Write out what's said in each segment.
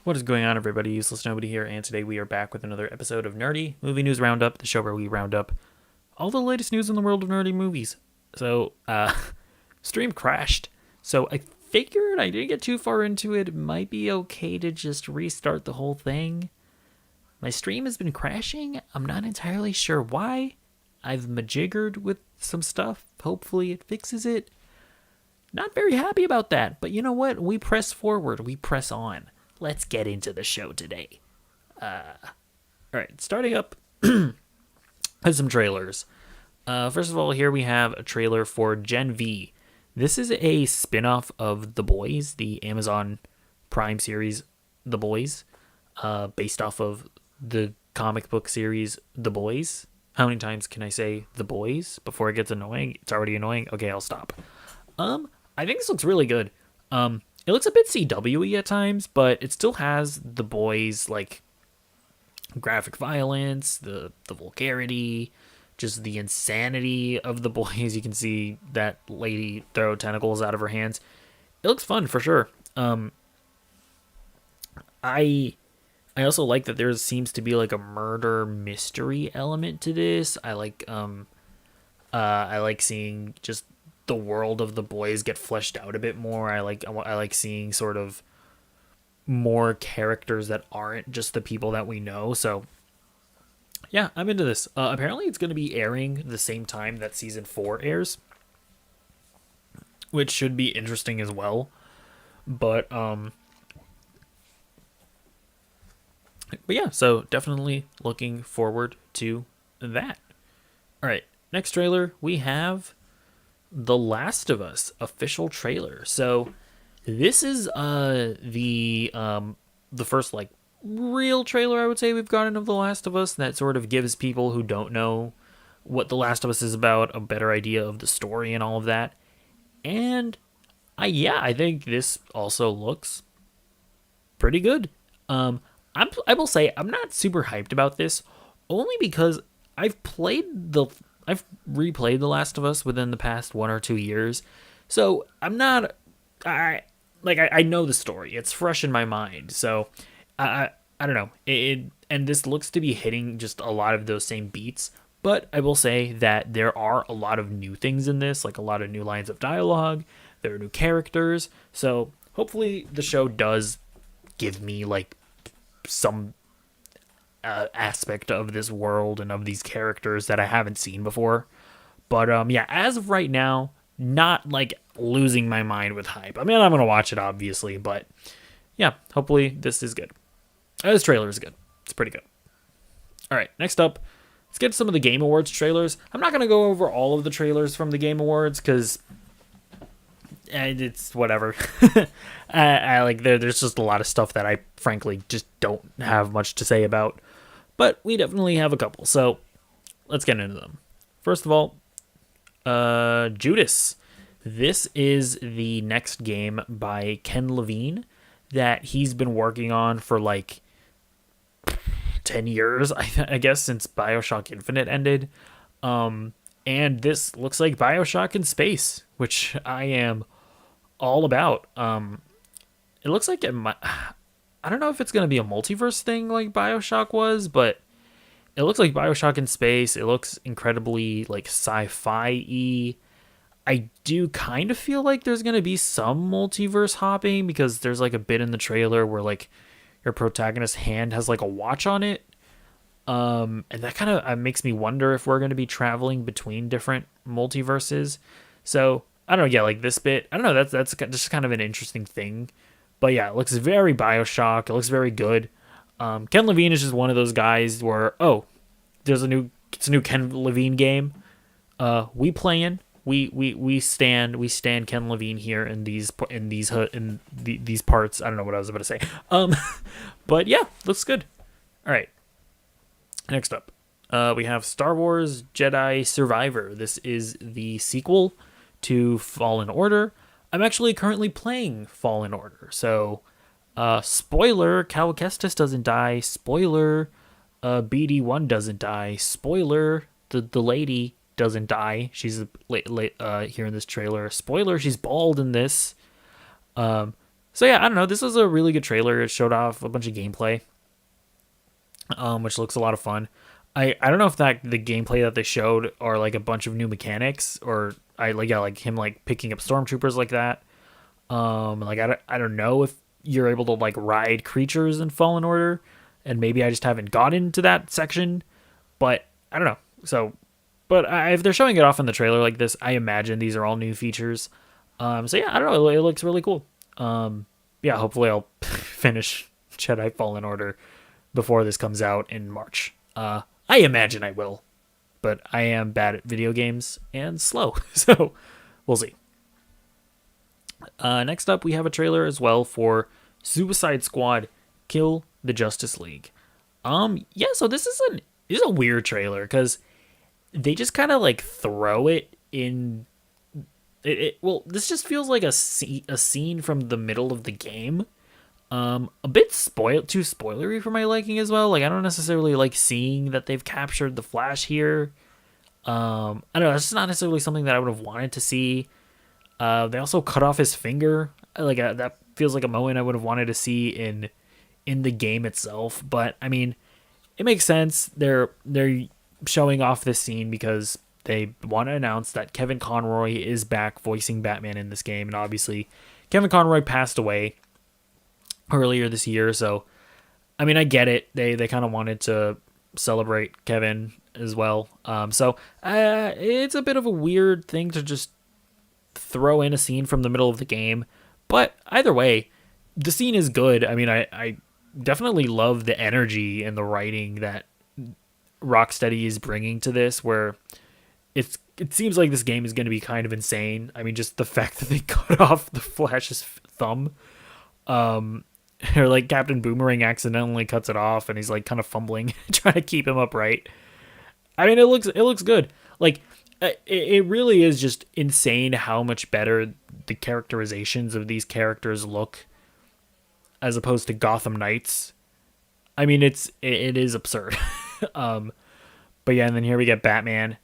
What is going on, everybody? Useless Nobody here, and today we are back with another episode of Nerdy Movie News Roundup, the show where we round up all the latest news in the world of nerdy movies. So, stream crashed, so I figured I didn't get too far into it. It might be okay to just restart the whole thing. My stream has been crashing. I'm not entirely sure why. I've majiggered with some stuff. Hopefully it fixes it. Not very happy about that, but you know what? We press forward. We press on. Let's get into the show today. All right, starting up with some trailers. First of all, here we have a trailer for Gen V. This is a spin-off of The Boys, the Amazon Prime series The Boys, based off of the comic book series The Boys. How many times can I say The Boys before it gets annoying? It's already annoying. Okay, I'll stop. I think this looks really good. It looks a bit CW-y at times, but it still has The Boys, like, graphic violence, the vulgarity, just the insanity of The Boys. You can see that lady throw tentacles out of her hands. It looks fun, for sure. I also like that there seems to be, like, a murder mystery element to this. I like seeing just the world of The Boys get fleshed out a bit more. I like seeing sort of more characters that aren't just the people that we know. So yeah, I'm into this. Apparently it's going to be airing the same time that season 4 airs, which should be interesting as well. But yeah, so definitely looking forward to that. All right, next trailer we have The Last of Us official trailer. So this is the first like real trailer I would say we've gotten of The Last of Us that sort of gives people who don't know what The Last of Us is about a better idea of the story and all of that. And I think this also looks pretty good. I will say I'm not super hyped about this only because I've replayed The Last of Us within the past 1 or 2 years, so I'm not. I know the story; it's fresh in my mind. So I don't know. And this looks to be hitting just a lot of those same beats. But I will say that there are a lot of new things in this, like a lot of new lines of dialogue. There are new characters, so hopefully the show does give me like some aspect of this world and of these characters that I haven't seen before. But yeah, as of right now, not like losing my mind with hype. I mean, I'm gonna watch it obviously, but yeah, hopefully this is good. This trailer is good. It's pretty good. All right, next up, let's get some of the Game Awards trailers. I'm not gonna go over all of the trailers from the Game Awards because it's whatever. I like there's just a lot of stuff that I frankly just don't have much to say about. But we definitely have a couple, so let's get into them. First of all, Judas. This is the next game by Ken Levine that he's been working on for like 10 years, I guess, since BioShock Infinite ended. And this looks like BioShock in space, which I am all about. It looks like I don't know if it's going to be a multiverse thing like BioShock was, but it looks like BioShock in space. It looks incredibly like sci-fi-y. I do kind of feel like there's going to be some multiverse hopping because there's like a bit in the trailer where like your protagonist's hand has like a watch on it. And that kind of makes me wonder if we're going to be traveling between different multiverses. So I don't know. Yeah, like this bit, I don't know. That's just kind of an interesting thing. But yeah, it looks very BioShock. It looks very good. Ken Levine is just one of those guys where it's a new Ken Levine game. We stand Ken Levine here in these parts. I don't know what I was about to say. But yeah, looks good. All right. Next up, we have Star Wars Jedi Survivor. This is the sequel to Fallen Order. I'm actually currently playing Fallen Order, so spoiler, Cal Kestis doesn't die. Spoiler, BD1 doesn't die. Spoiler, the lady doesn't die. She's here in this trailer. Spoiler, she's bald in this. So yeah, I don't know. This was a really good trailer. It showed off a bunch of gameplay, which looks a lot of fun. I don't know if that the gameplay that they showed are like a bunch of new mechanics, or I like yeah, like him like picking up stormtroopers like that. Like I don't know if you're able to like ride creatures in Fallen Order, and maybe I just haven't gotten to that section, but I don't know. So, but if they're showing it off in the trailer like this, I imagine these are all new features. So yeah, I don't know. It looks really cool. Yeah, hopefully I'll finish Jedi Fallen Order before this comes out in March. I imagine I will, but I am bad at video games and slow, so we'll see. Next up, we have a trailer as well for Suicide Squad: Kill the Justice League. Yeah, so this is a weird trailer because they just kind of like throw it in. Well, this just feels like a scene from the middle of the game. A bit too spoilery for my liking as well. Like I don't necessarily like seeing that they've captured the Flash here. I don't know. It's just not necessarily something that I would have wanted to see. They also cut off his finger. Like that feels like a moment I would have wanted to see in the game itself. But I mean, it makes sense. They're showing off this scene because they want to announce that Kevin Conroy is back voicing Batman in this game, and obviously Kevin Conroy passed away earlier this year. So I mean, I get it. They kind of wanted to celebrate Kevin as well. So it's a bit of a weird thing to just throw in a scene from the middle of the game, but either way, the scene is good. I mean, I definitely love the energy and the writing that Rocksteady is bringing to this, where it seems like this game is going to be kind of insane. I mean, just the fact that they cut off the Flash's thumb, or like Captain Boomerang accidentally cuts it off and he's like kind of fumbling trying to keep him upright. I mean, it looks good. Like it really is just insane how much better the characterizations of these characters look as opposed to Gotham Knights. I mean, it is absurd. But yeah, and then here we get Batman.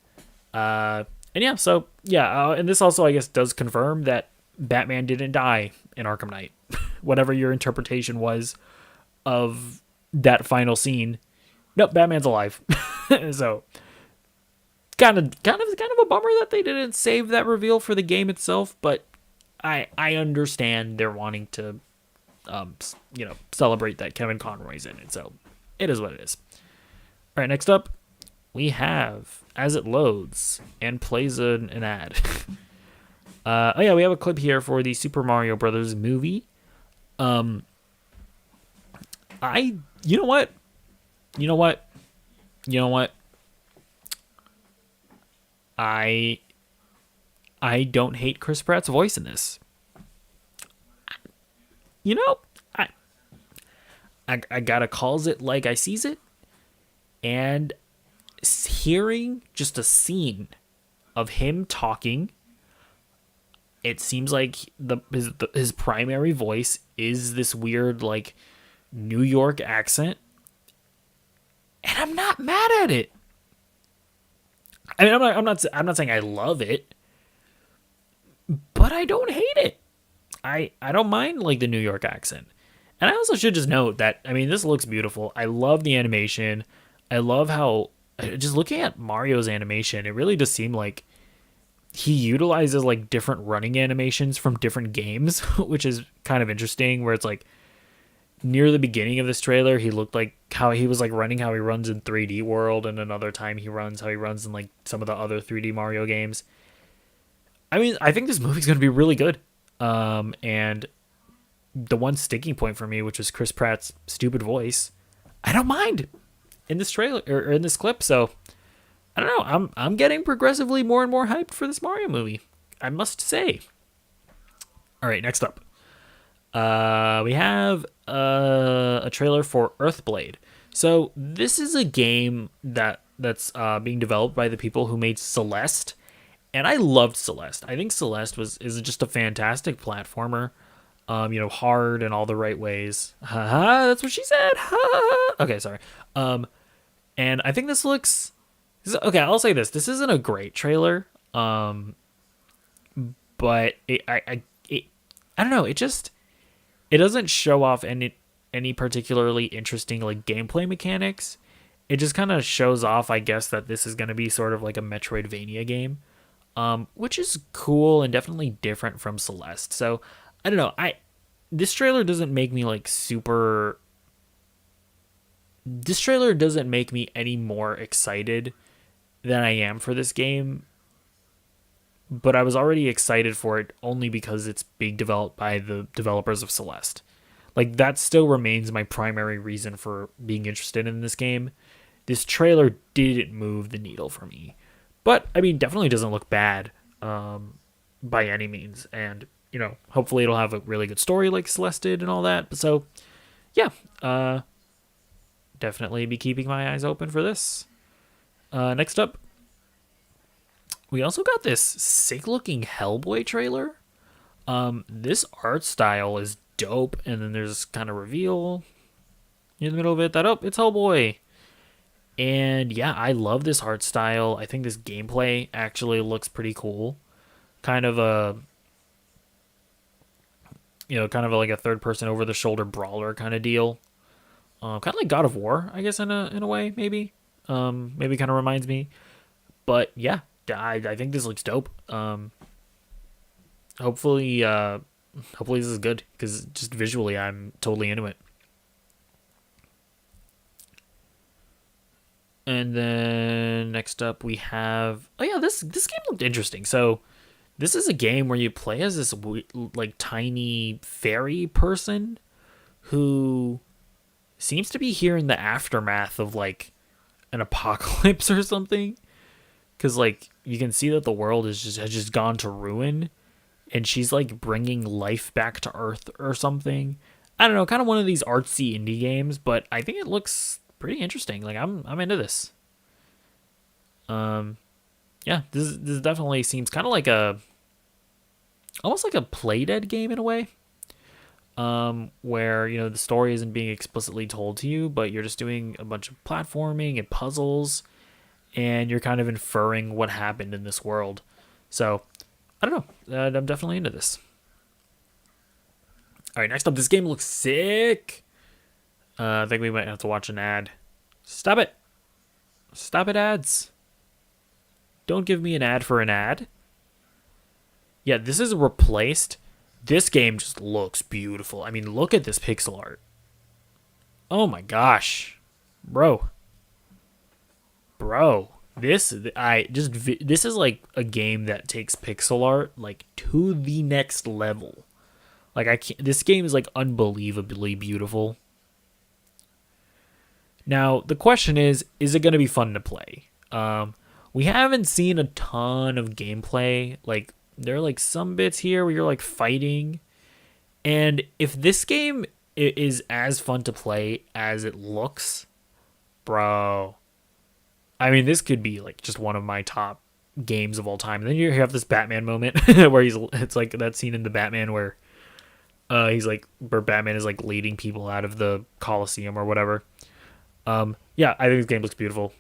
And yeah, so yeah, and this also I guess does confirm that Batman didn't die in Arkham Knight. Whatever your interpretation was of that final scene, nope, Batman's alive. So kind of a bummer that they didn't save that reveal for the game itself, but I understand they're wanting to celebrate that Kevin Conroy's in it, so it is what it is. All right, next up we have As It Loads and plays an ad. Oh yeah, we have a clip here for the Super Mario Brothers movie. You know what? I don't hate Chris Pratt's voice in this. You know, I gotta calls it like I sees it, and hearing just a scene of him talking, it seems like his primary voice is this weird like New York accent, and I'm not mad at it. I mean, I'm not saying I love it, but I don't hate it. I don't mind like the New York accent. And I also should just note that, I mean, this looks beautiful. I love the animation. I love how, just looking at Mario's animation, it really does seem like he utilizes like different running animations from different games, which is kind of interesting, where it's like near the beginning of this trailer, he looked like how he was like running how he runs in 3D World, and another time he runs how he runs in like some of the other 3D Mario games. I mean, I think this movie's going to be really good. And the one sticking point for me, which is Chris Pratt's stupid voice, I don't mind in this trailer or in this clip. So I don't know. I'm getting progressively more and more hyped for this Mario movie, I must say. All right, next up, we have a trailer for Earthblade. So this is a game that's being developed by the people who made Celeste, and I loved Celeste. I think Celeste is just a fantastic platformer. Hard in all the right ways. Haha, that's what she said. Okay, sorry. And I think this looks okay. I'll say this: this isn't a great trailer. But I don't know. It it doesn't show off any particularly interesting like gameplay mechanics. It just kind of shows off, I guess, that this is going to be sort of like a Metroidvania game, which is cool and definitely different from Celeste. So I don't know. This trailer doesn't make me like super. This trailer doesn't make me any more excited than I am for this game, but I was already excited for it only because it's being developed by the developers of Celeste. Like, that still remains my primary reason for being interested in this game. This trailer didn't move the needle for me. But, I mean, definitely doesn't look bad by any means. And, you know, hopefully it'll have a really good story like Celeste did and all that. So, yeah. Definitely be keeping my eyes open for this. Next up, we also got this sick-looking Hellboy trailer. This art style is dope, and then there's kind of reveal in the middle of it that, oh, it's Hellboy. And yeah, I love this art style. I think this gameplay actually looks pretty cool. Kind of like a third-person over-the-shoulder brawler kind of deal. Kind of like God of War, I guess, in a way, maybe. Maybe kind of reminds me. But yeah, I think this looks dope. Hopefully this is good, because just visually I'm totally into it. And then next up we have, this game looked interesting. So this is a game where you play as this like tiny fairy person who seems to be here in the aftermath of like an apocalypse or something, because like you can see that the world has just gone to ruin, and she's like bringing life back to Earth or something. I don't know, kind of one of these artsy indie games, but I think it looks pretty interesting. Like I'm into this. This definitely seems kind of like almost like a Playdead game in a way. Where, you know, the story isn't being explicitly told to you, but you're just doing a bunch of platforming and puzzles, and you're kind of inferring what happened in this world. So, I don't know. I'm definitely into this. All right, next up, this game looks sick. I think we might have to watch an ad. Stop it. Stop it, ads. Don't give me an ad for an ad. Yeah, this is replaced. This game just looks beautiful. I mean, look at this pixel art. Oh my gosh. Bro, this is like a game that takes pixel art like to the next level. Like this game is like unbelievably beautiful. Now, the question is it going to be fun to play? We haven't seen a ton of gameplay. Like, there are like some bits here where you're like fighting. And if this game is as fun to play as it looks, bro, I mean, this could be like just one of my top games of all time. And then you have this Batman moment where it's like that scene in the Batman where where Batman is like leading people out of the Coliseum or whatever. Yeah, I think this game looks beautiful.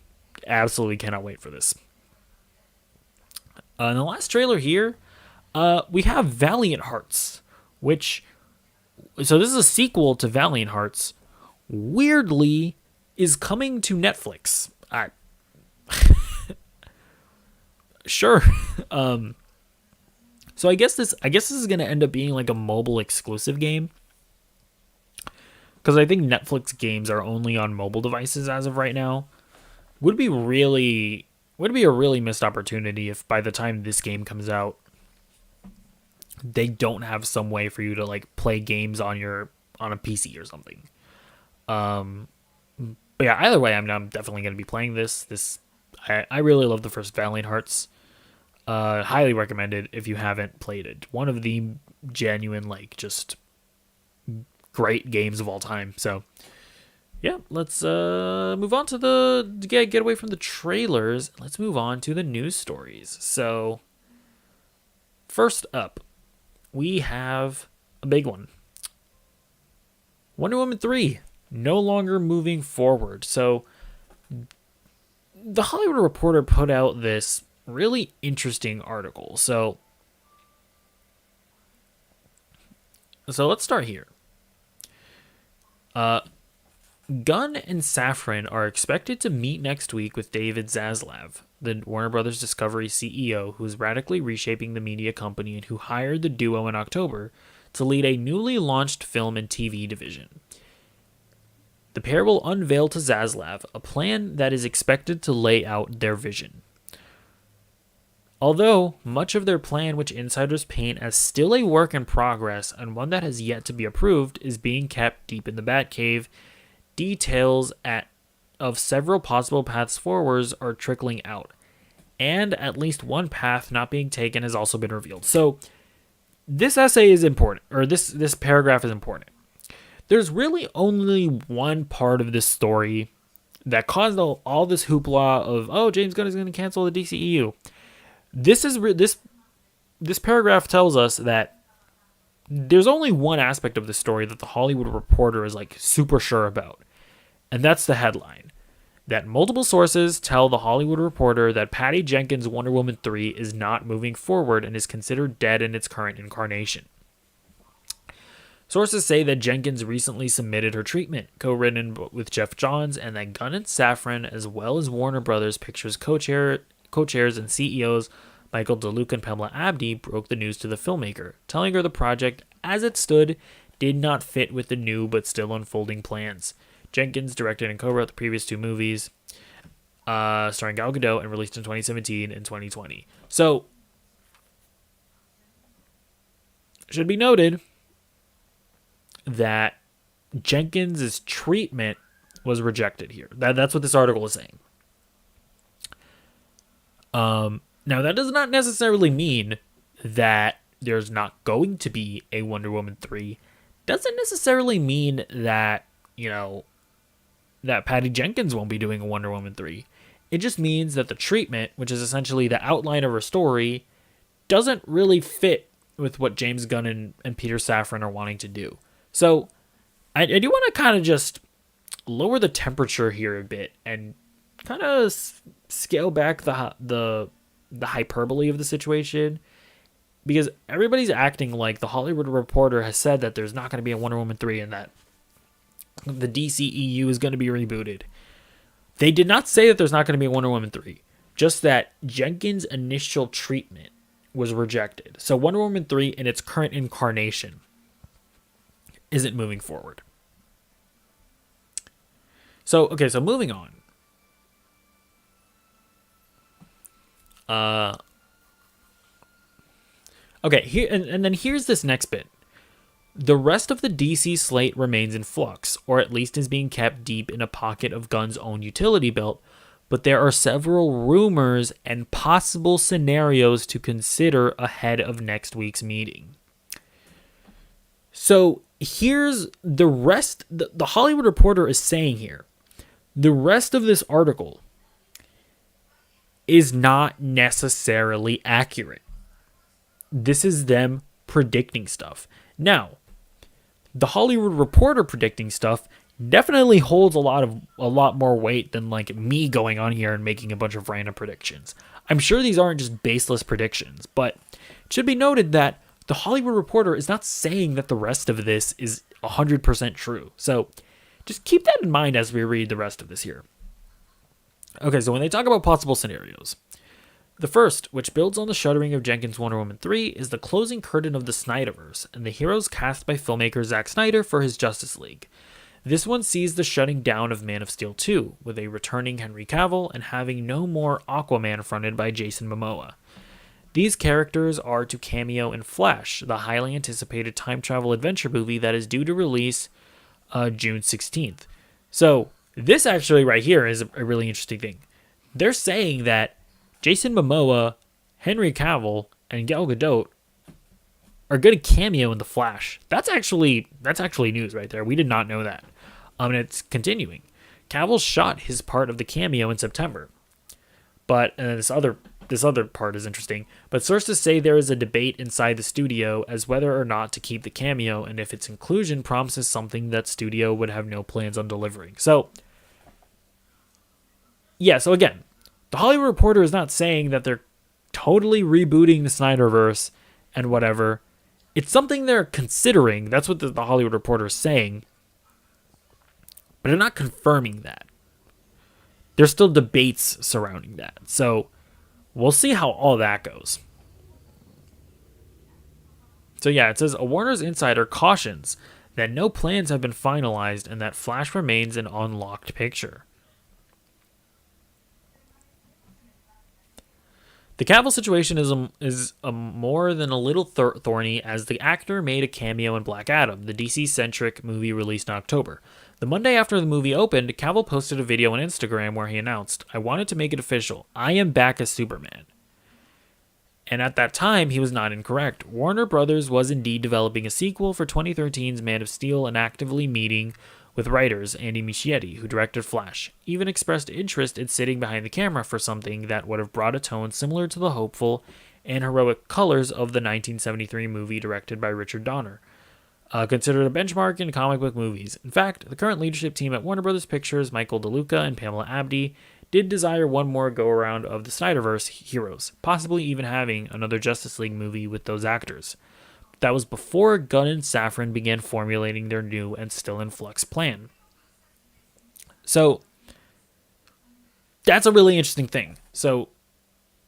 Absolutely cannot wait for this. In the last trailer here, we have Valiant Hearts, so this is a sequel to Valiant Hearts. Weirdly, is coming to Netflix. Sure. So I guess this is gonna end up being like a mobile exclusive game, because I think Netflix games are only on mobile devices as of right now. Would be a really missed opportunity if by the time this game comes out, they don't have some way for you to like play games on a PC or something. But yeah, either way, I'm definitely going to be playing this. I really love the first Valiant Hearts. Highly recommended if you haven't played it. One of the genuine, like, just great games of all time. So yeah, let's move on to get away from the trailers. Let's move on to the news stories. So first up, we have a big one. Wonder Woman 3 no longer moving forward. So the Hollywood Reporter put out this really interesting article. So let's start here. Gunn and Safran are expected to meet next week with David Zaslav, the Warner Brothers Discovery CEO, who is radically reshaping the media company and who hired the duo in October to lead a newly launched film and TV division. The pair will unveil to Zaslav a plan that is expected to lay out their vision. Although much of their plan, which insiders paint as still a work in progress and one that has yet to be approved, is being kept deep in the Batcave, details of several possible paths forwards are trickling out, and at least one path not being taken has also been revealed. So this essay is important, or this paragraph is important. There's really only one part of this story that caused all this hoopla of, James Gunn is going to cancel the DCEU. This paragraph tells us that there's only one aspect of the story that the Hollywood Reporter is like super sure about. And that's the headline. That multiple sources tell the Hollywood Reporter that Patty Jenkins' Wonder Woman 3 is not moving forward and is considered dead in its current incarnation. Sources say that Jenkins recently submitted her treatment, co-written with Jeff Johns, and that Gunn and Safran, as well as Warner Brothers Pictures co-chairs and CEOs Michael DeLuca and Pamela Abdy, broke the news to the filmmaker, telling her the project, as it stood, did not fit with the new but still unfolding plans. Jenkins directed and co-wrote the previous two movies, starring Gal Gadot, and released in 2017 and 2020. So, should be noted that Jenkins' treatment was rejected here. That's what this article is saying. Now, that does not necessarily mean that there's not going to be a Wonder Woman 3. Doesn't necessarily mean that, that Patty Jenkins won't be doing a Wonder Woman 3. It just means that the treatment, which is essentially the outline of her story, doesn't really fit with what James Gunn and Peter Safran are wanting to do. So I do want to kind of just lower the temperature here a bit and kind of scale back the hyperbole of the situation, because everybody's acting like the Hollywood Reporter has said that there's not going to be a Wonder Woman 3 and that the DCEU is going to be rebooted. They did not say that there's not going to be a Wonder Woman 3, just that Jenkins' initial treatment was rejected. So Wonder Woman 3 in its current incarnation isn't moving forward. So moving on. Here and then here's this next bit. The rest of the DC slate remains in flux, or at least is being kept deep in a pocket of Gunn's own utility belt, but there are several rumors and possible scenarios to consider ahead of next week's meeting. So here's the rest. The Hollywood Reporter is saying here, the rest of this article is not necessarily accurate. This is them predicting stuff. Now, the Hollywood Reporter predicting stuff definitely holds a lot more weight than like me going on here and making a bunch of random predictions. I'm sure these aren't just baseless predictions, but it should be noted that the Hollywood Reporter is not saying that the rest of this is 100% true. So just keep that in mind as we read the rest of this here. Okay, so when they talk about possible scenarios, the first, which builds on the shuttering of Jenkins' Wonder Woman 3, is the closing curtain of the Snyderverse and the heroes cast by filmmaker Zack Snyder for his Justice League. This one sees the shutting down of Man of Steel 2, with a returning Henry Cavill and having no more Aquaman fronted by Jason Momoa. These characters are to cameo in Flash, the highly anticipated time travel adventure movie that is due to release June 16th. So this actually right here is a really interesting thing. They're saying that Jason Momoa, Henry Cavill, and Gal Gadot are going to cameo in The Flash. That's actually news right there. We did not know that. And it's continuing. Cavill shot his part of the cameo in September. But this other part is interesting. But sources say there is a debate inside the studio as whether or not to keep the cameo and if its inclusion promises something that studio would have no plans on delivering. So again, the Hollywood Reporter is not saying that they're totally rebooting the Snyderverse and whatever. It's something they're considering. That's what the Hollywood Reporter is saying. but they're not confirming that. There's still debates surrounding that. So we'll see how all that goes. So yeah, it says a Warner's insider cautions that no plans have been finalized and that Flash remains an unlocked picture. The Cavill situation is more than a little thorny, as the actor made a cameo in Black Adam, the DC-centric movie released in October. The Monday after the movie opened, Cavill posted a video on Instagram where he announced, "I wanted to make it official. I am back as Superman." And at that time, he was not incorrect. Warner Brothers was indeed developing a sequel for 2013's Man of Steel and actively meeting with writers Andy Muschietti, who directed Flash, even expressed interest in sitting behind the camera for something that would have brought a tone similar to the hopeful and heroic colors of the 1973 movie directed by Richard Donner, considered a benchmark in comic book movies. In fact, the current leadership team at Warner Brothers Pictures, Michael DeLuca and Pamela Abdy, did desire one more go-around of the Snyderverse heroes, possibly even having another Justice League movie with those actors. That was before Gunn and Safran began formulating their new and still in flux plan. So, that's a really interesting thing. So,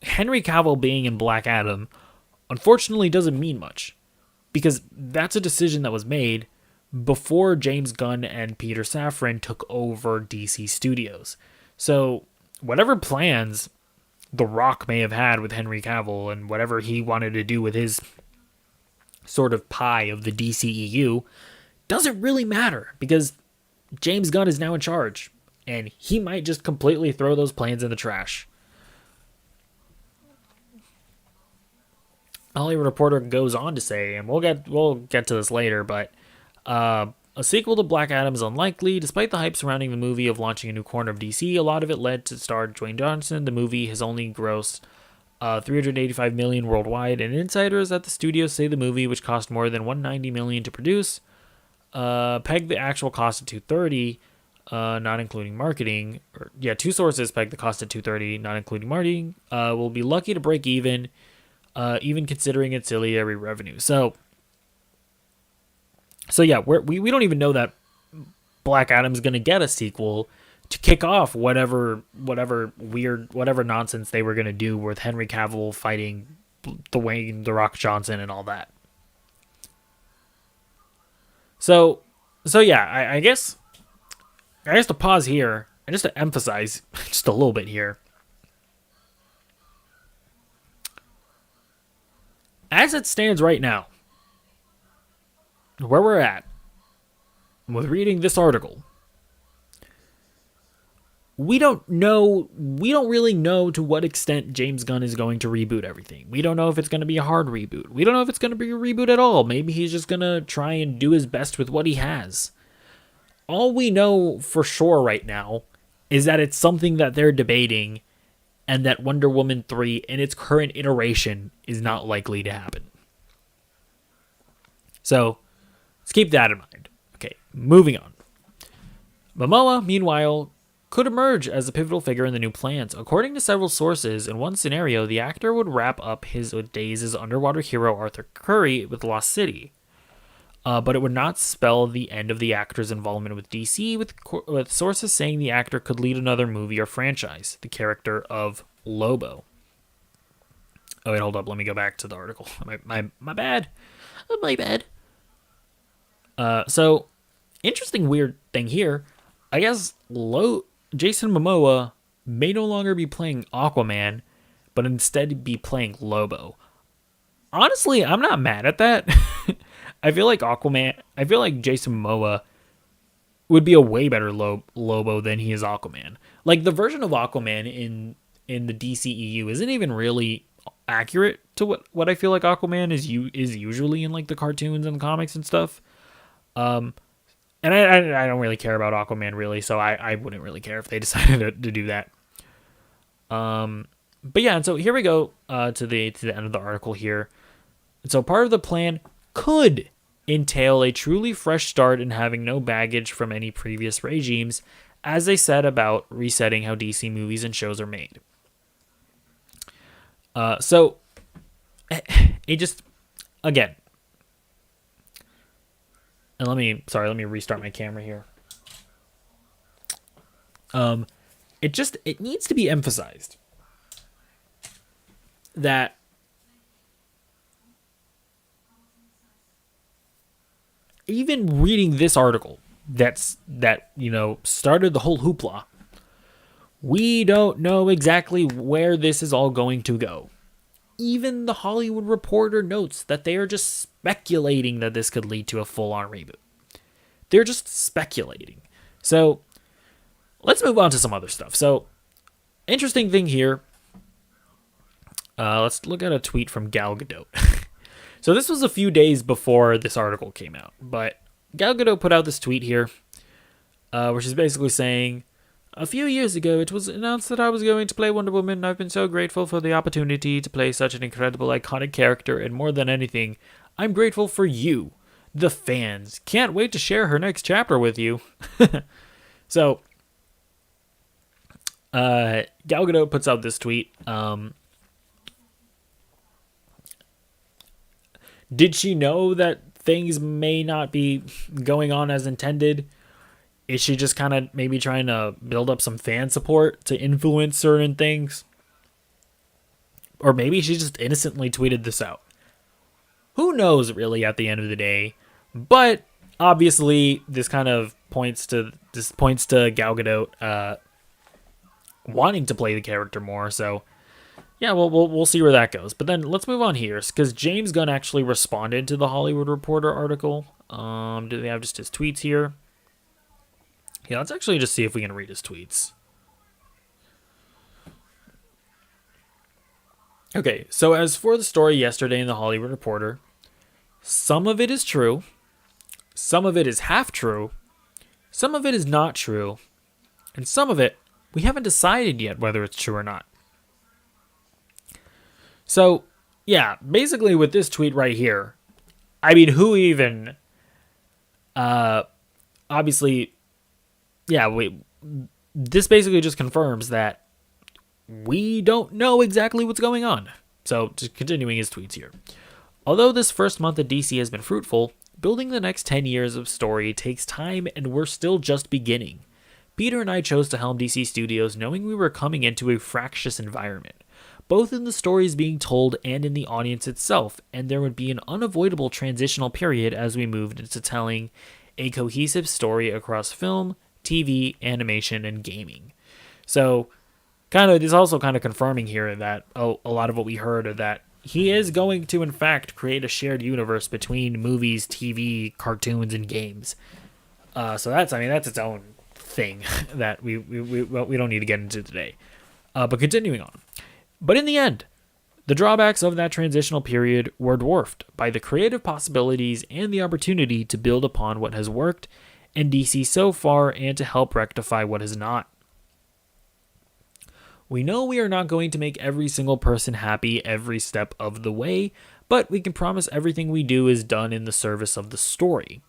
Henry Cavill being in Black Adam, unfortunately doesn't mean much, because that's a decision that was made before James Gunn and Peter Safran took over DC Studios. So, whatever plans The Rock may have had with Henry Cavill and whatever he wanted to do with his sort of pie of the DCEU doesn't really matter, because James Gunn is now in charge and he might just completely throw those plans in the trash. Hollywood Reporter goes on to say, and we'll get to this later, but a sequel to Black Adam is unlikely. Despite the hype surrounding the movie of launching a new corner of DC, a lot of it led to star Dwayne Johnson. The movie has only grossed $385 million worldwide, and insiders at the studio say the movie, which cost more than $190 million to produce, pegged the actual cost at $230, not including marketing. Two sources pegged the cost at $230, not including marketing. Will be lucky to break even considering ancillary revenue. So yeah, we don't even know that Black Adam's going to get a sequel to kick off whatever nonsense they were going to do with Henry Cavill fighting Dwayne "The Rock" Johnson and all that. So yeah, I guess to pause here and just to emphasize just a little bit here. As it stands right now, where we're at with reading this article, we don't really know to what extent James Gunn is going to reboot everything. We don't know if it's going to be a hard reboot. We don't know if it's going to be a reboot at all. Maybe he's just going to try and do his best with what he has. All we know for sure right now is that it's something that they're debating, and that Wonder Woman 3 in its current iteration is not likely to happen. So, let's keep that in mind. Okay, moving on. Momoa, meanwhile, could emerge as a pivotal figure in the new plans. According to several sources, in one scenario, the actor would wrap up his days as underwater hero Arthur Curry with Lost City. But it would not spell the end of the actor's involvement with DC, with sources saying the actor could lead another movie or franchise, the character of Lobo. Oh, wait, hold up. Let me go back to the article. My bad. My bad. So, interesting weird thing here. I guess Jason Momoa may no longer be playing Aquaman, but instead be playing Lobo. Honestly, I'm not mad at that. I feel like Jason Momoa would be a way better Lobo than he is Aquaman. Like, the version of Aquaman in the DCEU isn't even really accurate to what I feel like Aquaman is usually in, like, the cartoons and comics and stuff. And I don't really care about Aquaman, really, so I wouldn't really care if they decided to do that. But yeah, and so here we go to the end of the article here. And so part of the plan could entail a truly fresh start and having no baggage from any previous regimes, as they said about resetting how DC movies and shows are made. So it just, again, and let me restart my camera here. It needs to be emphasized that even reading this article that started the whole hoopla, we don't know exactly where this is all going to go. Even the Hollywood Reporter notes that they are just speculating that this could lead to a full-on reboot. They're just speculating. So let's move on to some other stuff. So, interesting thing here. Let's look at a tweet from Gal Gadot. So this was a few days before this article came out, but Gal Gadot put out this tweet here, where she's basically saying, "A few years ago, it was announced that I was going to play Wonder Woman, and I've been so grateful for the opportunity to play such an incredible, iconic character, and more than anything, I'm grateful for you, the fans. Can't wait to share her next chapter with you." So, Gal Gadot puts out this tweet. Did she know that things may not be going on as intended? Is she just kind of maybe trying to build up some fan support to influence certain things? Or maybe she just innocently tweeted this out. Who knows, really, at the end of the day? But obviously, this kind of points to Gal Gadot wanting to play the character more. So, yeah, we'll see where that goes. But then let's move on here, because James Gunn actually responded to the Hollywood Reporter article. Do they have just his tweets here? Yeah, let's actually just see if we can read his tweets. Okay, so as for the story yesterday in the Hollywood Reporter, some of it is true, some of it is half true, some of it is not true, and some of it, we haven't decided yet whether it's true or not. So, yeah, basically with this tweet right here, I mean, who even, obviously, yeah, this basically just confirms that we don't know exactly what's going on. So, just continuing his tweets here. Although this first month at DC has been fruitful, building the next 10 years of story takes time and we're still just beginning. Peter and I chose to helm DC Studios knowing we were coming into a fractious environment, both in the stories being told and in the audience itself, and there would be an unavoidable transitional period as we moved into telling a cohesive story across film, TV, animation, and gaming. So, it's also kind of confirming here that a lot of what we heard are that he is going to, in fact, create a shared universe between movies, TV, cartoons, and games. So that's its own thing that we don't need to get into today. But continuing on. But in the end, the drawbacks of that transitional period were dwarfed by the creative possibilities and the opportunity to build upon what has worked in DC so far and to help rectify what has not. We know we are not going to make every single person happy every step of the way, but we can promise everything we do is done in the service of the story,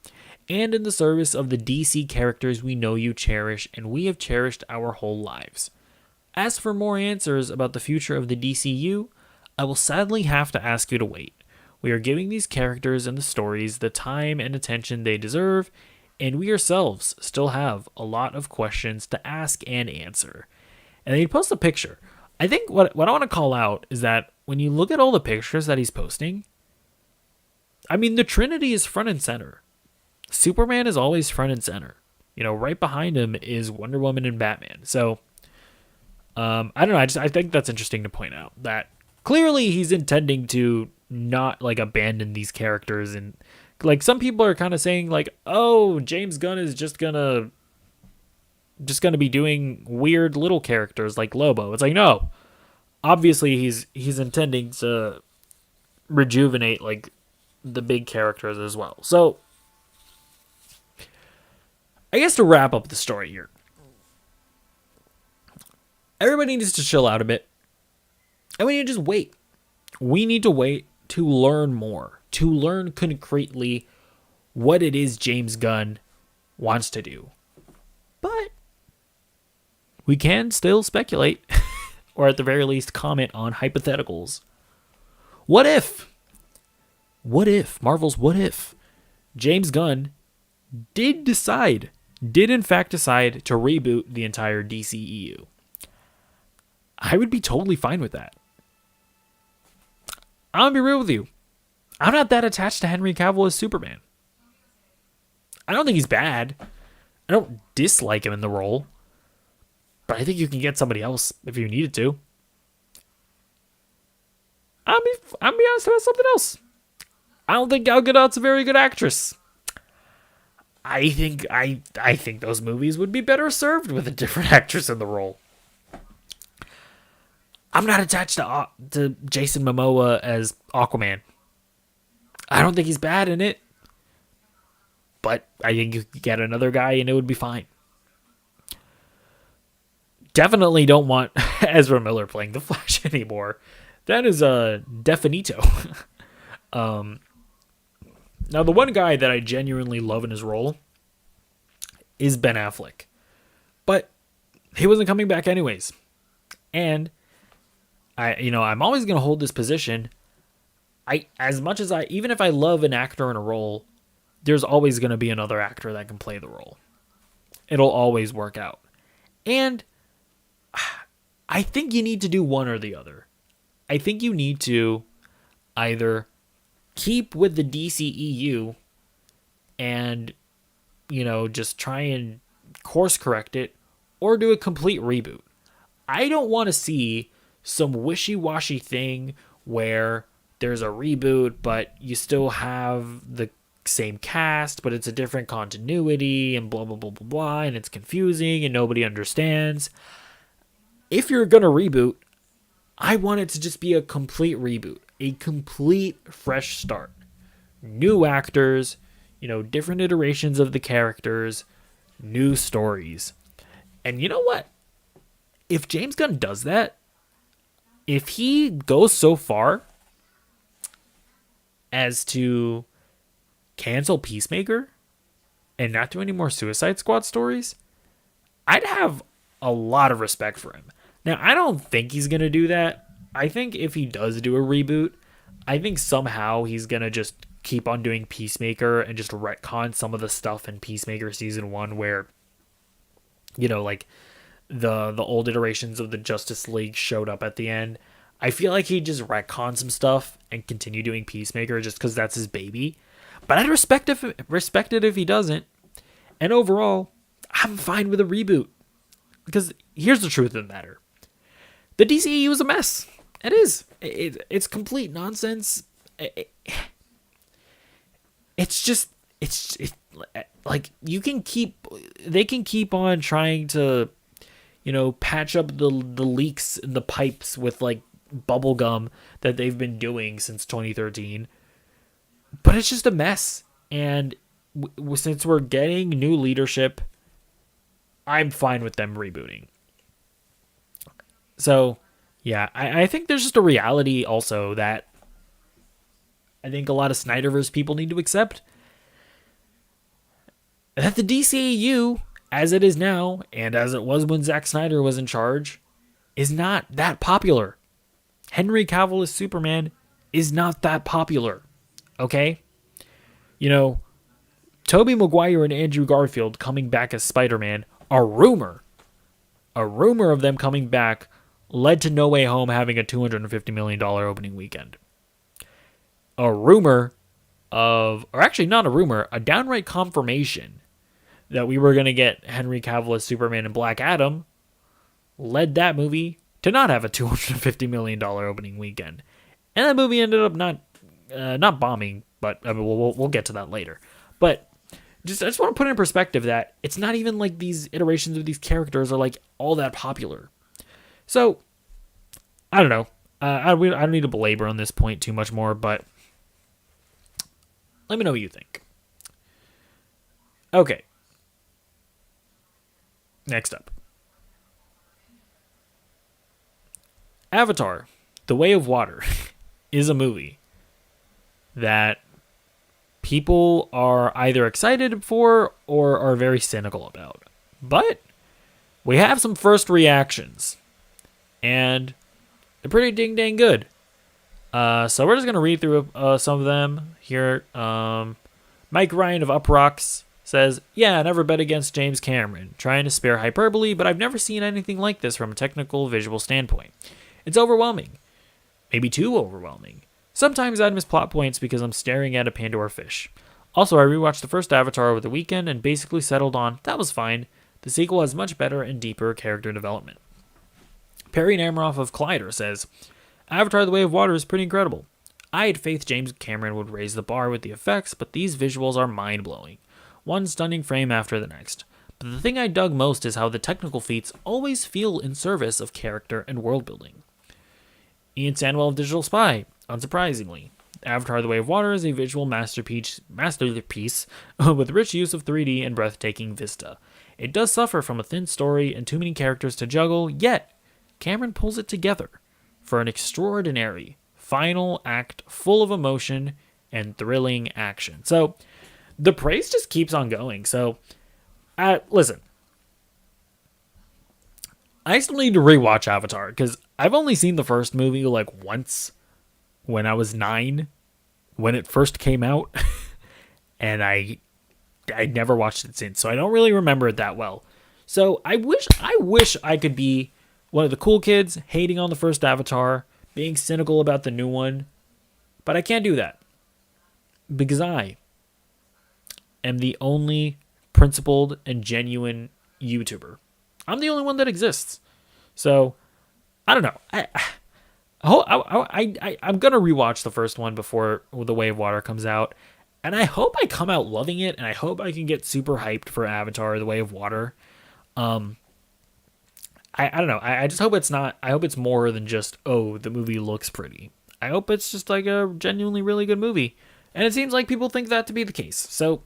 and in the service of the DC characters we know you cherish and we have cherished our whole lives. As for more answers about the future of the DCU, I will sadly have to ask you to wait. We are giving these characters and the stories the time and attention they deserve, and we ourselves still have a lot of questions to ask and answer. And then he posts a picture. I think what I want to call out is that when you look at all the pictures that he's posting, I mean, the Trinity is front and center. Superman is always front and center. Right behind him is Wonder Woman and Batman. So, I don't know. I think that's interesting to point out that clearly he's intending to not abandon these characters, and some people are kind of saying oh, James Gunn is just gonna be doing weird little characters like Lobo. It's no, obviously he's intending to rejuvenate the big characters as well. So I guess to wrap up the story here, everybody needs to chill out a bit, and we need to just wait. We need to wait to learn more, to learn concretely what it is James Gunn wants to do. But we can still speculate, or at the very least comment on hypotheticals. What if, Marvel's what if, James Gunn did decide did in fact decide to reboot the entire DCEU. I would be totally fine with that. I'm gonna be real with you. I'm not that attached to Henry Cavill as Superman. I don't think he's bad. I don't dislike him in the role. But I think you can get somebody else if you needed to. I'm be honest about something else. I don't think Gal Gadot's a very good actress. I think those movies would be better served with a different actress in the role. I'm not attached to Jason Momoa as Aquaman. I don't think he's bad in it. But I think you could get another guy and it would be fine. Definitely don't want Ezra Miller playing the Flash anymore. That is definito. Now, the one guy that I genuinely love in his role is Ben Affleck. But he wasn't coming back anyways. And I'm always going to hold this position. Even if I love an actor in a role, there's always going to be another actor that can play the role. It'll always work out. And I think you need to do one or the other. I think you need to either keep with the DCEU and, just try and course correct it, or do a complete reboot. I don't want to see some wishy-washy thing where there's a reboot, but you still have the same cast, but it's a different continuity and blah, blah, blah, blah, blah, and it's confusing and nobody understands. If you're going to reboot, I want it to just be a complete reboot, a complete fresh start. New actors, different iterations of the characters, new stories. And you know what? If James Gunn does that, if he goes so far as to cancel Peacemaker and not do any more Suicide Squad stories, I'd have a lot of respect for him. Now, I don't think he's going to do that. I think if he does do a reboot, I think somehow he's going to just keep on doing Peacemaker and just retcon some of the stuff in Peacemaker Season 1 where, like the old iterations of the Justice League showed up at the end. I feel like he'd just retcon some stuff and continue doing Peacemaker just because that's his baby. But I'd respect it if he doesn't. And overall, I'm fine with a reboot. Because here's the truth of the matter. The DCEU is a mess. It is. It's complete nonsense. It's like they can keep on trying to, patch up the leaks in the pipes with like bubble gum that they've been doing since 2013. But it's just a mess. And since we're getting new leadership, I'm fine with them rebooting. So, yeah, I think there's just a reality also that I think a lot of Snyderverse people need to accept. That the DCEU, as it is now, and as it was when Zack Snyder was in charge, is not that popular. Henry Cavill as Superman is not that popular. Okay? Tobey Maguire and Andrew Garfield coming back as Spider-Man, a rumor of them coming back led to No Way Home having a $250 million opening weekend. A rumor or actually not a rumor, a downright confirmation that we were going to get Henry Cavill as Superman and Black Adam led that movie to not have a $250 million opening weekend. And that movie ended up not bombing, but I mean, we'll get to that later. But I just want to put it in perspective that it's not even like these iterations of these characters are like all that popular. So, I don't know. I don't need to belabor on this point too much more, but let me know what you think. Okay. Next up. Avatar, The Way of Water is a movie that people are either excited for or are very cynical about. But we have some first reactions. And they're pretty dang good. So we're just going to read through some of them here. Mike Ryan of Uprocks says, "Yeah, never bet against James Cameron. Trying to spare hyperbole, but I've never seen anything like this from a technical visual standpoint. It's overwhelming. Maybe too overwhelming. Sometimes I'd miss plot points because I'm staring at a Pandora fish. Also, I rewatched the first Avatar over the weekend and basically settled on, that was fine. The sequel has much better and deeper character development." Perry Namiroff of Collider says, "Avatar The Way of Water is pretty incredible. I had faith James Cameron would raise the bar with the effects, but these visuals are mind-blowing. One stunning frame after the next. But the thing I dug most is how the technical feats always feel in service of character and world building." Ian Sandwell of Digital Spy, unsurprisingly, Avatar The Way of Water is a visual masterpiece with rich use of 3D and breathtaking vista. It does suffer from a thin story and too many characters to juggle, yet Cameron pulls it together for an extraordinary final act full of emotion and thrilling action. So the praise just keeps on going. So, listen, I still need to rewatch Avatar because I've only seen the first movie like once when I was 9, when it first came out, and I never watched it since. So I don't really remember it that well. So I wish I could be one of the cool kids hating on the first Avatar, being cynical about the new one, but I can't do that because I am the only principled and genuine YouTuber. I'm the only one that exists. So, I don't know. I'm going to rewatch the first one before The Way of Water comes out. And I hope I come out loving it. And I hope I can get super hyped for Avatar The Way of Water. I don't know. I just hope it's not. I hope it's more than just, oh, the movie looks pretty. I hope it's just like a genuinely really good movie. And it seems like people think that to be the case. So,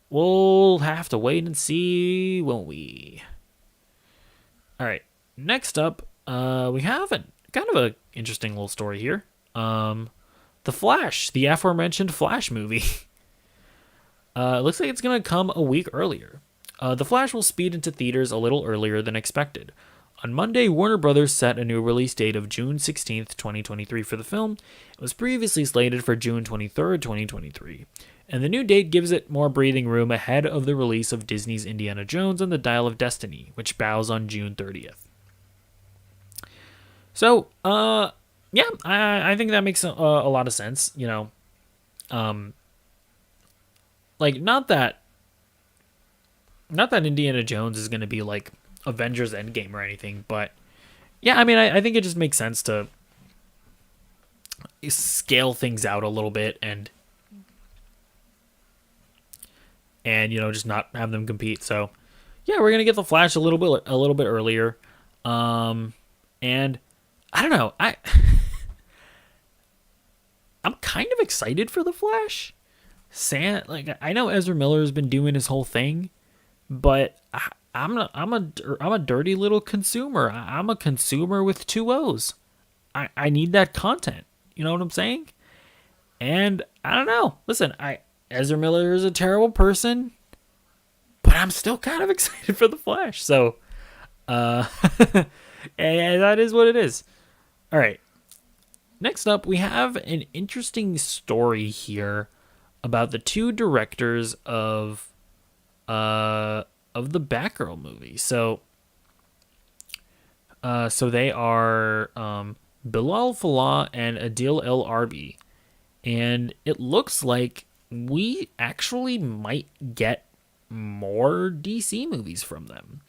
we'll have to wait and see, won't we? All right. Next up, we have a kind of a interesting little story here. The Flash, the aforementioned Flash movie. It looks like it's going to come a week earlier. The Flash will speed into theaters a little earlier than expected. On Monday, Warner Brothers set a new release date of June 16th, 2023 for the film. It was previously slated for June 23rd, 2023. And the new date gives it more breathing room ahead of the release of Disney's Indiana Jones and the Dial of Destiny, which bows on June 30th. So, yeah, I think that makes a lot of sense, you know. Like, not that Indiana Jones is going to be like Avengers Endgame or anything, but yeah, I mean, I think it just makes sense to scale things out a little bit and you know, just not have them compete. So yeah, we're gonna get the Flash a little bit earlier, and I don't know, I'm kind of excited for the Flash. Like, I know Ezra Miller has been doing his whole thing, but I'm a dirty little consumer. I'm a consumer with 2 O's. I need that content. You know what I'm saying? And I don't know. Listen, Ezra Miller is a terrible person, but I'm still kind of excited for the Flash. So, and that is what it is. All right. Next up, we have an interesting story here about the 2 directors of the Batgirl movie. So they are Bilal Fallah and Adil El Arbi, and it looks like we actually might get more DC movies from them.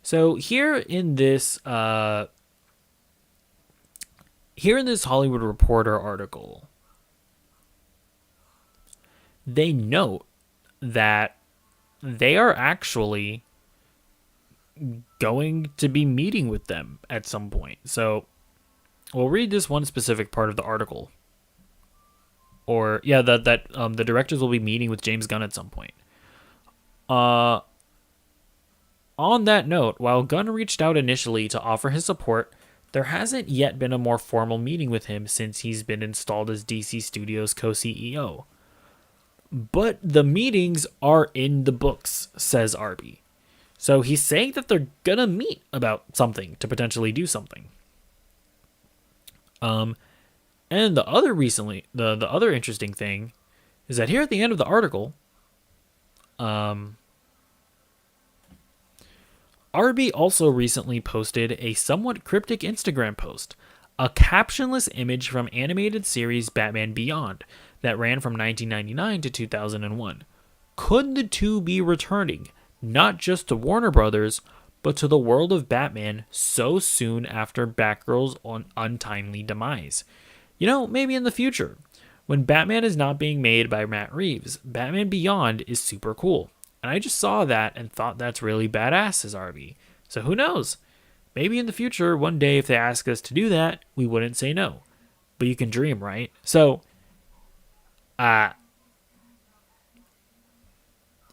So here in this Hollywood Reporter article, they note that they are actually going to be meeting with them at some point. So we'll read this one specific part of the article. Or yeah, that the directors will be meeting with James Gunn at some point. On that note, while Gunn reached out initially to offer his support, there hasn't yet been a more formal meeting with him since he's been installed as DC Studios co-CEO. But the meetings are in the books, says Arby. So he's saying that they're gonna meet about something to potentially do something. And the other interesting thing is that here at the end of the article, RB also recently posted a somewhat cryptic Instagram post, a captionless image from animated series Batman Beyond that ran from 1999 to 2001. Could the two be returning, not just to Warner Brothers, but to the world of Batman so soon after Batgirl's untimely demise? Maybe in the future. When Batman is not being made by Matt Reeves, Batman Beyond is super cool. And I just saw that and thought that's really badass, says RB. So who knows? Maybe in the future, one day, if they ask us to do that, we wouldn't say no. But you can dream, right? So, a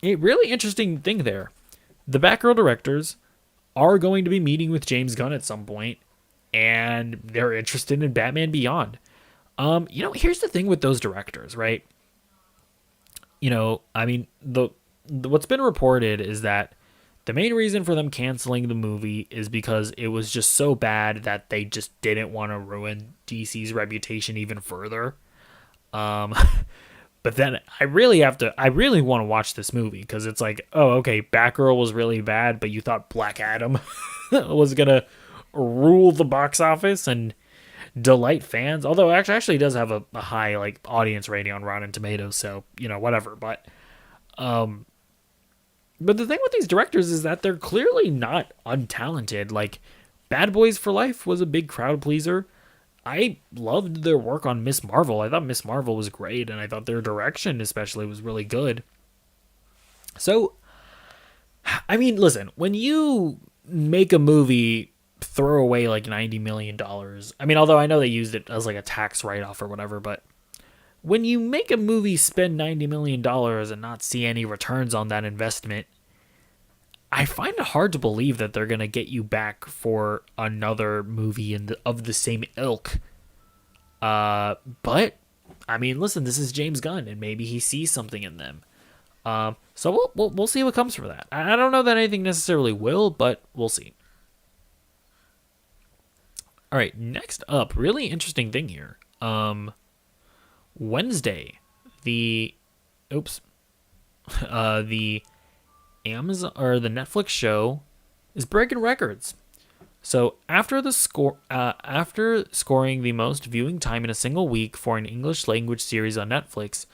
really interesting thing there. The Batgirl directors are going to be meeting with James Gunn at some point, and they're interested in Batman Beyond. Here's the thing with those directors, right? What's been reported is that the main reason for them canceling the movie is because it was just so bad that they just didn't want to ruin DC's reputation even further. But then I really want to watch this movie because it's like, oh, okay, Batgirl was really bad, but you thought Black Adam was going to rule the box office and delight fans. Although it actually does have a high audience rating on Rotten Tomatoes, so, whatever. But the thing with these directors is that they're clearly not untalented. Like, Bad Boys for Life was a big crowd pleaser. I loved their work on Miss Marvel. I thought Miss Marvel was great, and I thought their direction especially was really good. So, listen, when you make a movie throw away $90 million, although I know they used it as a tax write-off or whatever, but when you make a movie spend $90 million and not see any returns on that investment, I find it hard to believe that they're going to get you back for another movie of the same ilk. But, listen, this is James Gunn, and maybe he sees something in them. So we'll see what comes from that. I don't know that anything necessarily will, but we'll see. All right, next up, really interesting thing here. Wednesday, the Amazon or the Netflix show is breaking records. So after scoring the most viewing time in a single week for an English language series on Netflix,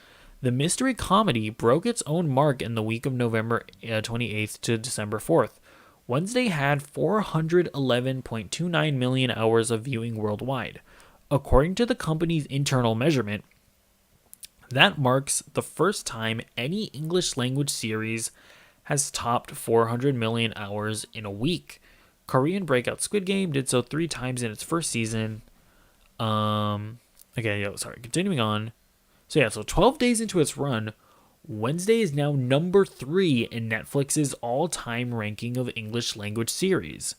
the mystery comedy broke its own mark in the week of November 28th to December 4th. Wednesday had 411.29 million hours of viewing worldwide. According to the company's internal measurement, that marks the first time any English language series has topped 400 million hours in a week. Korean breakout Squid Game did so 3 times in its first season. Continuing on. So 12 days into its run, Wednesday is now number 3 in Netflix's all-time ranking of English language series,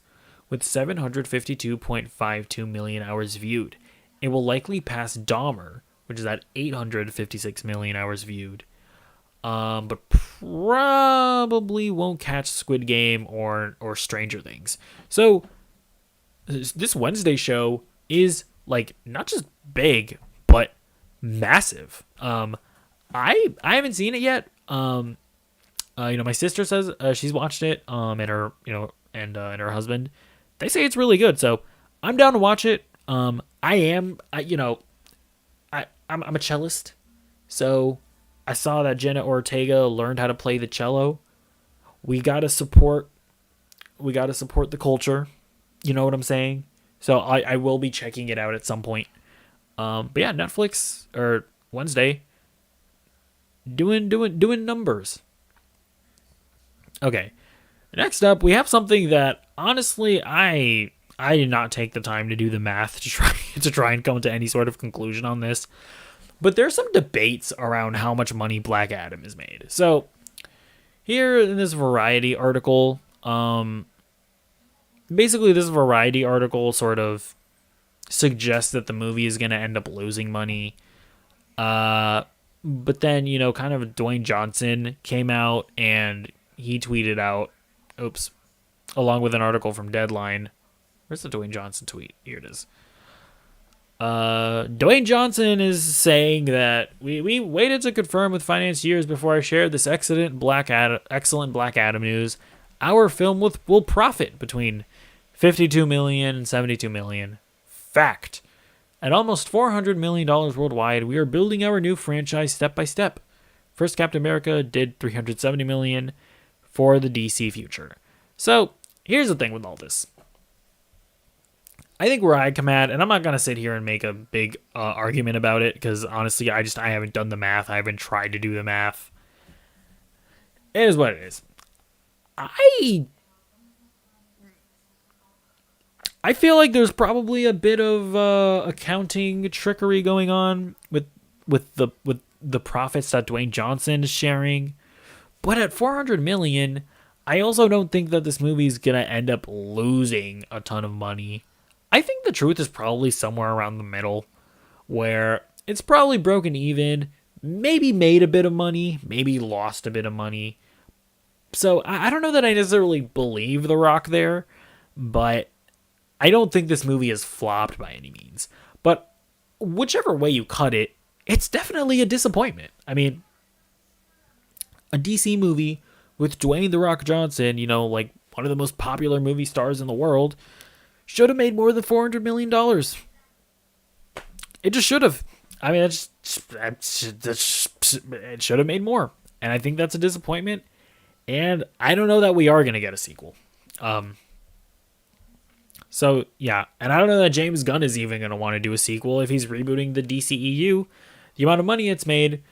with 752.52 million hours viewed. It will likely pass Dahmer, which is at 856 million hours viewed, but probably won't catch Squid Game or Stranger Things. So this Wednesday show is not just big, but massive. I haven't seen it yet. My sister says she's watched it. And her and her husband, they say it's really good. So I'm down to watch it. I'm a cellist, so I saw that Jenna Ortega learned how to play the cello. We gotta support the culture. You know what I'm saying? So I will be checking it out at some point. But yeah, Netflix or Wednesday doing numbers. Okay, next up we have something that honestly I did not take the time to do the math to try and come to any sort of conclusion on this. But there's some debates around how much money Black Adam has made. So here in this Variety article, basically this Variety article sort of suggests that the movie is going to end up losing money. But then, kind of Dwayne Johnson came out and he tweeted out, along with an article from Deadline. Where's the Dwayne Johnson tweet? Here it is. Dwayne Johnson is saying that we waited to confirm with financiers before I shared this excellent Black Adam news. Our film will profit between 52 million and 72 million. Fact. At almost $400 million worldwide, we are building our new franchise step by step. First Captain America did 370 million for the DC future. So here's the thing with all this. I think where I come at, and I'm not going to sit here and make a big argument about it, because honestly, I haven't done the math. I haven't tried to do the math. It is what it is. I feel like there's probably a bit of accounting trickery going on with the profits that Dwayne Johnson is sharing. But at 400 million, I also don't think that this movie is going to end up losing a ton of money. I think the truth is probably somewhere around the middle, where it's probably broken even, maybe made a bit of money, maybe lost a bit of money. So I don't know that I necessarily believe The Rock there, but I don't think this movie is flopped by any means. But whichever way you cut it, it's definitely a disappointment. I mean, a DC movie with Dwayne The Rock Johnson, like one of the most popular movie stars in the world, should have made more than $400 million. It just should have. I mean, it should have made more. And I think that's a disappointment. And I don't know that we are going to get a sequel. So, yeah. And I don't know that James Gunn is even going to want to do a sequel if he's rebooting the DCEU. The amount of money it's made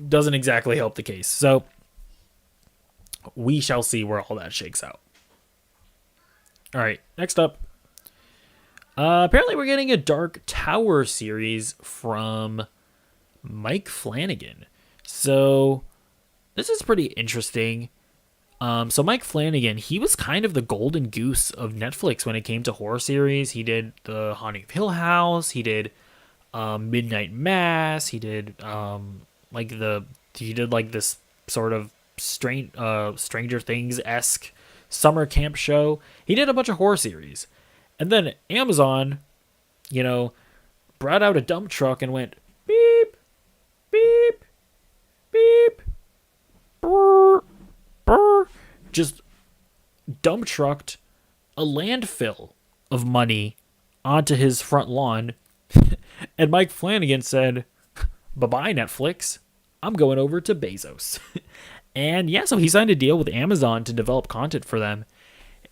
doesn't exactly help the case. So, we shall see where all that shakes out. All right, next up. Apparently we're getting a Dark Tower series from Mike Flanagan. So this is pretty interesting. So Mike Flanagan, he was kind of the golden goose of Netflix when it came to horror series. He did The Haunting of Hill House. He did Midnight Mass. He did this sort of Stranger Things-esque summer camp show. He did a bunch of horror series. And then Amazon, brought out a dump truck and went beep, beep, beep, brr, brr. Just dump trucked a landfill of money onto his front lawn. And Mike Flanagan said, bye-bye, Netflix. I'm going over to Bezos. And yeah, so he signed a deal with Amazon to develop content for them.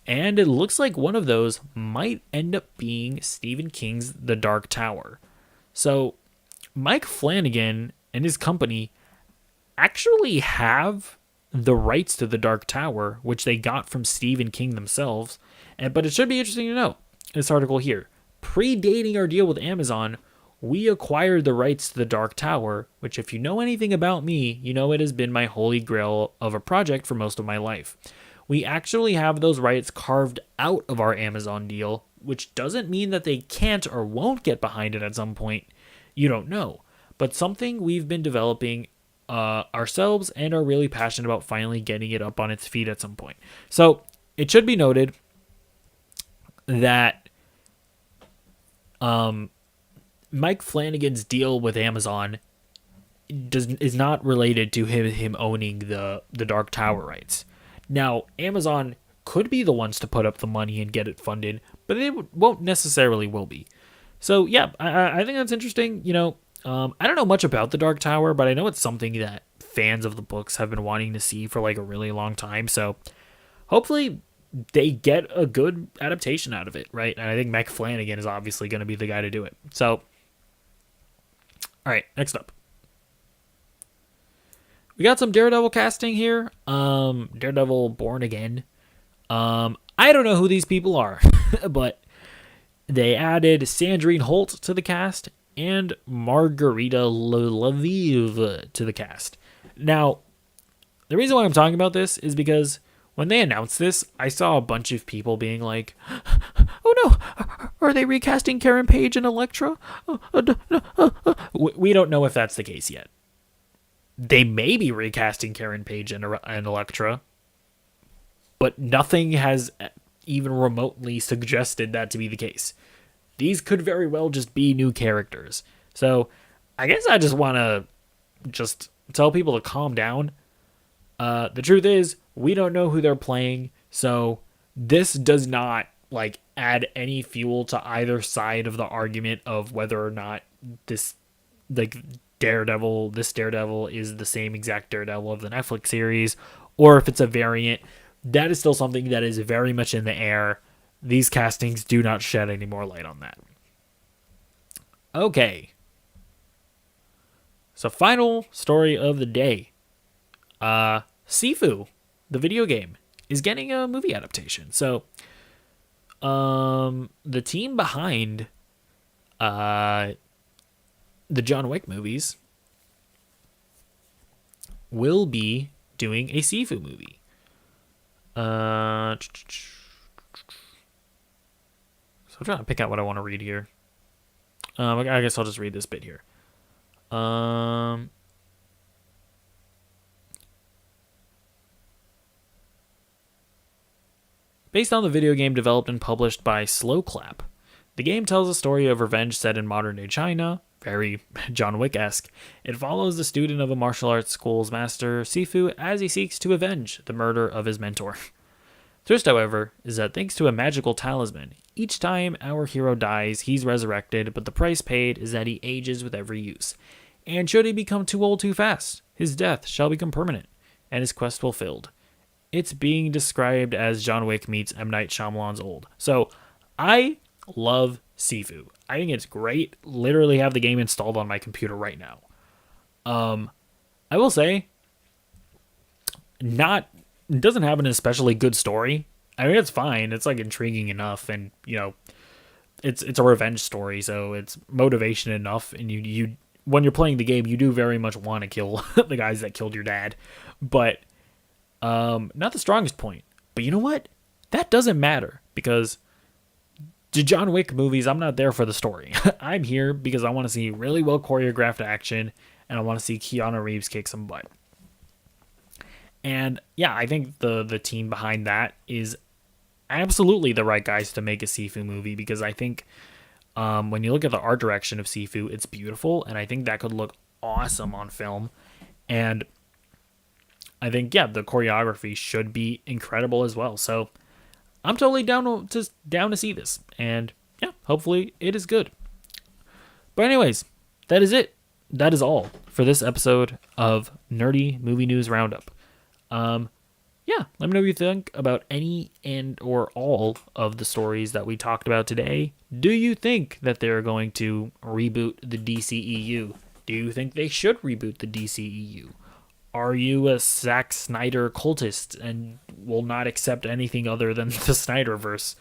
And it looks like one of those might end up being Stephen King's The Dark Tower. So Mike Flanagan and his company actually have the rights to The Dark Tower, which they got from Stephen King themselves. But it should be interesting to know, this article here, predating our deal with Amazon, we acquired the rights to The Dark Tower, which if you know anything about me, you know it has been my holy grail of a project for most of my life. We actually have those rights carved out of our Amazon deal, which doesn't mean that they can't or won't get behind it at some point. You don't know. But something we've been developing ourselves and are really passionate about finally getting it up on its feet at some point. So it should be noted that Mike Flanagan's deal with Amazon is not related to him owning the Dark Tower rights. Now, Amazon could be the ones to put up the money and get it funded, but they won't necessarily will be. So, yeah, I think that's interesting. I don't know much about the Dark Tower, but I know it's something that fans of the books have been wanting to see for like a really long time. So, hopefully they get a good adaptation out of it, right? And I think Mike Flanagan is obviously going to be the guy to do it. So, all right, next up. We got some Daredevil casting here. Daredevil Born Again. I don't know who these people are, but they added Sandrine Holt to the cast and Margarita Lviv to the cast. Now, the reason why I'm talking about this is because when they announced this, I saw a bunch of people being like, oh no, are they recasting Karen Page and Elektra? We don't know if that's the case yet. They may be recasting Karen Page and Elektra, but nothing has even remotely suggested that to be the case. these could very well just be new characters. So I guess I just want to just tell people to calm down. The truth is, we don't know who they're playing, so this does not like add any fuel to either side of the argument of whether or not this like this Daredevil is the same exact Daredevil of the Netflix series, or if it's a variant. That is still something that is very much in the air. These castings do not shed any more light on that. Okay. So final story of the day. Sifu, the video game, is getting a movie adaptation. So the team behind the John Wick movies will be doing a Sifu movie. So I'm trying to pick out what I want to read here. I guess I'll just read this bit here. Based on the video game developed and published by Slow Clap, the game tells a story of revenge set in modern-day China, very John Wick-esque. It follows the student of a martial arts school's master, Sifu, as he seeks to avenge the murder of his mentor. Twist, however, is that thanks to a magical talisman, each time our hero dies, he's resurrected, but the price paid is that he ages with every use. And should he become too old too fast, his death shall become permanent, and his quest fulfilled. It's being described as John Wick meets M. Night Shyamalan's Old. So, I love Sifu. I think it's great. Literally have the game installed on my computer right now. I will say, it doesn't have an especially good story. I mean, it's fine. It's like intriguing enough, and it's a revenge story, so it's motivation enough. And you when you're playing the game, you do very much want to kill the guys that killed your dad, but not the strongest point. But you know what? That doesn't matter, because the John Wick movies, I'm not there for the story. I'm here because I want to see really well choreographed action, and I want to see Keanu Reeves kick some butt. And yeah, I think the team behind that is absolutely the right guys to make a Sifu movie, because I think when you look at the art direction of Sifu, it's beautiful, and I think that could look awesome on film. And I think, yeah, the choreography should be incredible as well. So I'm totally down to see this, and yeah, hopefully it is good. But anyways, that is it. That is all for this episode of Nerdy Movie News Roundup. Yeah, let me know what you think about any and or all of the stories that we talked about today. Do you think that they're going to reboot the DCEU? Do you think they should reboot the DCEU? Are you a Zack Snyder cultist and will not accept anything other than the Snyderverse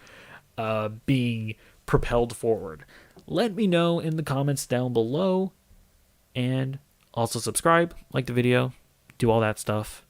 being propelled forward? Let me know in the comments down below. And also subscribe, like the video, do all that stuff.